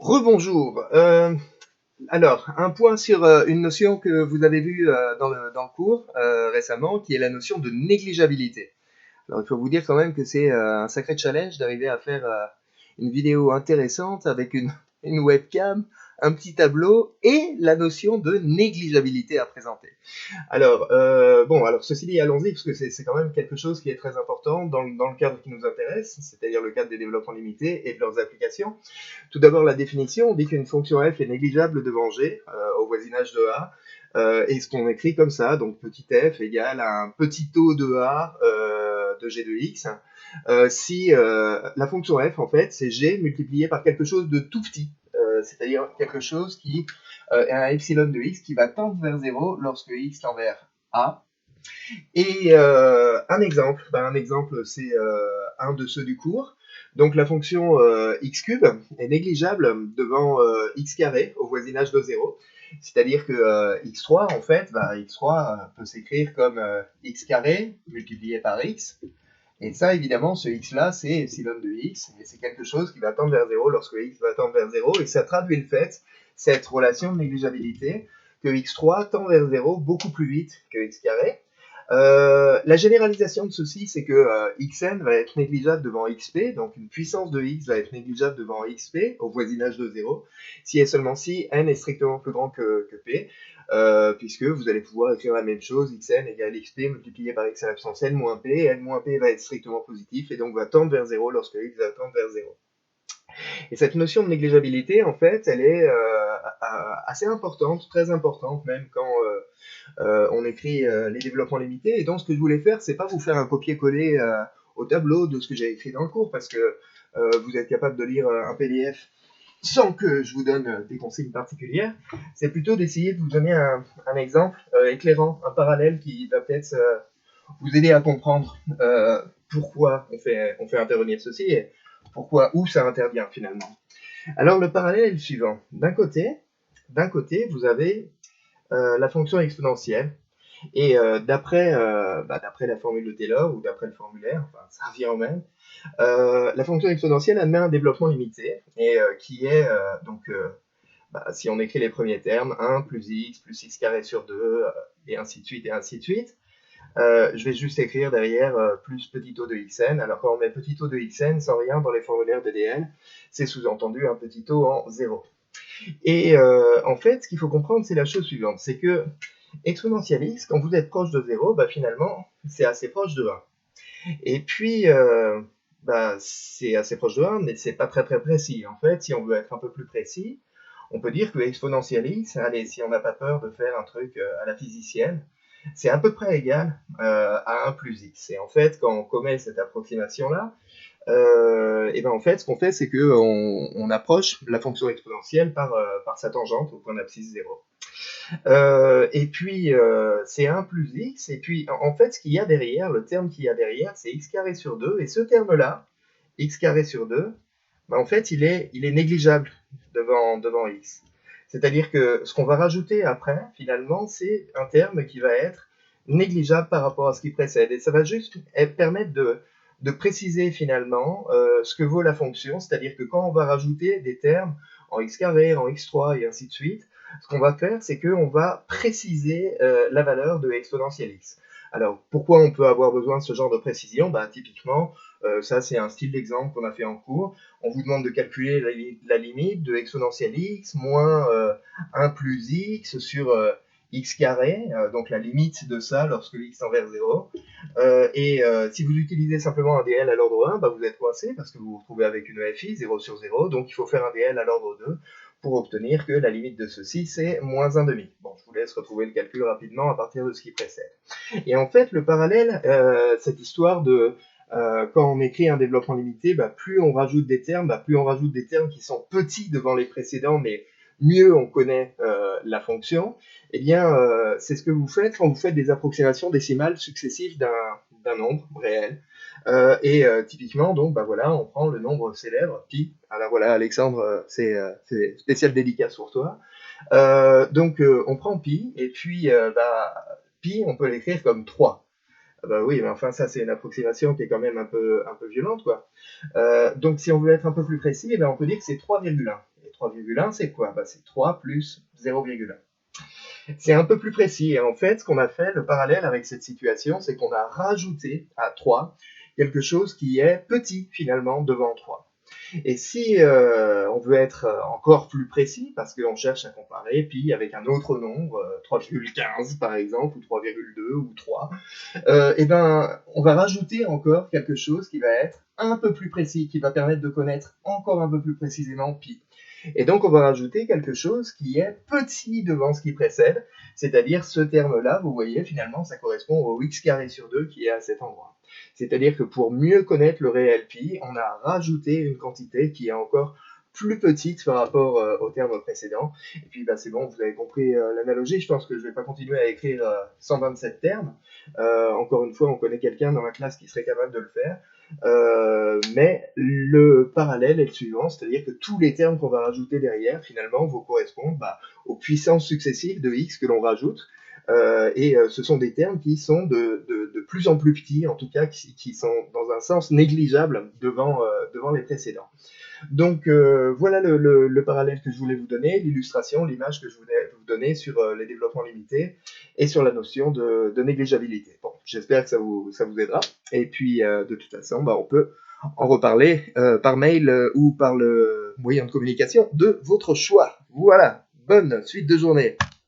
Rebonjour. Alors, un point sur une notion que vous avez vue dans le cours récemment, qui est la notion de négligeabilité. Alors, il faut vous dire quand même que c'est un sacré challenge d'arriver à faire une vidéo intéressante avec une webcam, un petit tableau et la notion de négligeabilité à présenter. Alors ceci dit, allons-y, parce que c'est quand même quelque chose qui est très important dans le cadre qui nous intéresse, c'est-à-dire le cadre des développements limités et de leurs applications. Tout d'abord, la définition, on dit qu'une fonction f est négligeable devant g, au voisinage de a, et ce qu'on écrit comme ça, donc petit f égale à un petit taux de a de g de x, si la fonction f, en fait, c'est g multiplié par quelque chose de tout petit, c'est-à-dire quelque chose qui est un epsilon de x qui va tendre vers 0 lorsque x tend vers a. Et un exemple, c'est un de ceux du cours. Donc la fonction x cube est négligeable devant x carré au voisinage de 0. C'est-à-dire que x3, en fait, x3 peut s'écrire comme x carré multiplié par x. Et ça, évidemment, ce x-là, c'est epsilon de x, et c'est quelque chose qui va tendre vers 0 lorsque x va tendre vers 0, et ça traduit le fait, cette relation de négligeabilité, que x3 tend vers 0 beaucoup plus vite que x carré. La généralisation de ceci, c'est que xn va être négligeable devant xp, donc une puissance de x va être négligeable devant xp, au voisinage de 0, si et seulement si n est strictement plus grand que p, puisque vous allez pouvoir écrire la même chose, xn égale xp multiplié par x à la puissance n moins p va être strictement positif, et donc va tendre vers 0 lorsque x va tendre vers 0. Et cette notion de négligeabilité, en fait, elle est assez importante, très importante même quand on écrit les développements limités. Et donc, ce que je voulais faire, c'est pas vous faire un copier-coller au tableau de ce que j'ai écrit dans le cours, parce que vous êtes capable de lire un PDF sans que je vous donne des consignes particulières. C'est plutôt d'essayer de vous donner un exemple éclairant, un parallèle qui va peut-être vous aider à comprendre pourquoi on fait intervenir ceci et où ça intervient finalement. Alors, le parallèle est le suivant. D'un côté, vous avez la fonction exponentielle. Et d'après la formule de Taylor, ou d'après le formulaire, enfin ça revient au même, la fonction exponentielle admet un développement limité, et qui est, si on écrit les premiers termes, 1 plus x carré sur 2, et ainsi de suite, et ainsi de suite. Je vais juste écrire derrière plus petit taux de xn. Alors quand on met petit taux de xn sans rien dans les formulaires DDL, c'est sous-entendu un petit taux en 0. Et en fait, ce qu'il faut comprendre, c'est la chose suivante, c'est que exponentielle x, quand vous êtes proche de 0, finalement, c'est assez proche de 1. Et puis, c'est assez proche de 1, mais c'est pas très très précis. En fait, si on veut être un peu plus précis, on peut dire que exponentielle x, allez, si on n'a pas peur de faire un truc à la physicienne, c'est à peu près égal à 1 plus x. Et en fait, quand on commet cette approximation-là, en fait, ce qu'on fait, c'est qu'on approche la fonction exponentielle par sa tangente au point d'abscisse 0. Et puis, c'est 1 plus x, et puis, en fait, ce qu'il y a derrière, le terme qu'il y a derrière, c'est x carré sur 2, et ce terme-là, x carré sur 2, en fait, il est négligeable devant x. C'est-à-dire que ce qu'on va rajouter après, finalement, c'est un terme qui va être négligeable par rapport à ce qui précède, et ça va juste permettre de préciser finalement ce que vaut la fonction, c'est-à-dire que quand on va rajouter des termes en x carré, en x3 et ainsi de suite, ce qu'on va faire, c'est qu'on va préciser la valeur de exponentielle x. Alors, pourquoi on peut avoir besoin de ce genre de précision? Typiquement, ça c'est un style d'exemple qu'on a fait en cours. On vous demande de calculer la limite de exponentielle x moins 1 plus x sur x carré, donc la limite de ça lorsque x tend vers 0. Si vous utilisez simplement un DL à l'ordre 1, vous êtes coincé parce que vous vous retrouvez avec une FI 0 sur 0, donc il faut faire un DL à l'ordre 2 pour obtenir que la limite de ceci, c'est moins 1,5. Bon, je vous laisse retrouver le calcul rapidement à partir de ce qui précède. Et en fait, le parallèle, cette histoire de quand on écrit un développement limité, plus on rajoute des termes, qui sont petits devant les précédents, mais mieux on connaît la fonction, c'est ce que vous faites quand vous faites des approximations décimales successives d'un nombre réel. Typiquement, donc, on prend le nombre célèbre, pi. Alors voilà, Alexandre, c'est spécial dédicace pour toi. On prend pi, et puis, pi, on peut l'écrire comme 3. Oui, mais enfin, ça, c'est une approximation qui est quand même un peu violente, quoi. Donc, si on veut être un peu plus précis, on peut dire que c'est 3,1. Et 3,1, c'est quoi? Bah, c'est 3 plus 0,1. C'est un peu plus précis. Et en fait, ce qu'on a fait, le parallèle avec cette situation, c'est qu'on a rajouté à 3 quelque chose qui est petit finalement devant 3. Et si on veut être encore plus précis, parce qu'on cherche à comparer pi avec un autre nombre, 3,15 par exemple, ou 3,2 ou 3, et ben, on va rajouter encore quelque chose qui va être un peu plus précis, qui va permettre de connaître encore un peu plus précisément pi. Et donc, on va rajouter quelque chose qui est petit devant ce qui précède, c'est-à-dire ce terme-là, vous voyez, finalement, ça correspond au x carré sur 2 qui est à cet endroit. C'est-à-dire que pour mieux connaître le réel pi, on a rajouté une quantité qui est encore plus petite par rapport au terme précédent. Et puis, bah, c'est bon, vous avez compris l'analogie. Je pense que je ne vais pas continuer à écrire 127 termes. Encore une fois, on connaît quelqu'un dans la classe qui serait capable de le faire. Mais le parallèle est le suivant, c'est-à-dire que tous les termes qu'on va rajouter derrière, finalement, vont correspondre aux puissances successives de x que l'on rajoute. Ce sont des termes qui sont de plus en plus petits, en tout cas qui sont dans un sens négligeable devant les précédents. Donc voilà le parallèle que je voulais vous donner, l'illustration, l'image que je voulais vous donner sur les développements limités et sur la notion de négligeabilité. Bon, j'espère que ça vous aidera. Et puis de toute façon, on peut en reparler par mail ou par le moyen de communication de votre choix. Voilà, bonne suite de journée.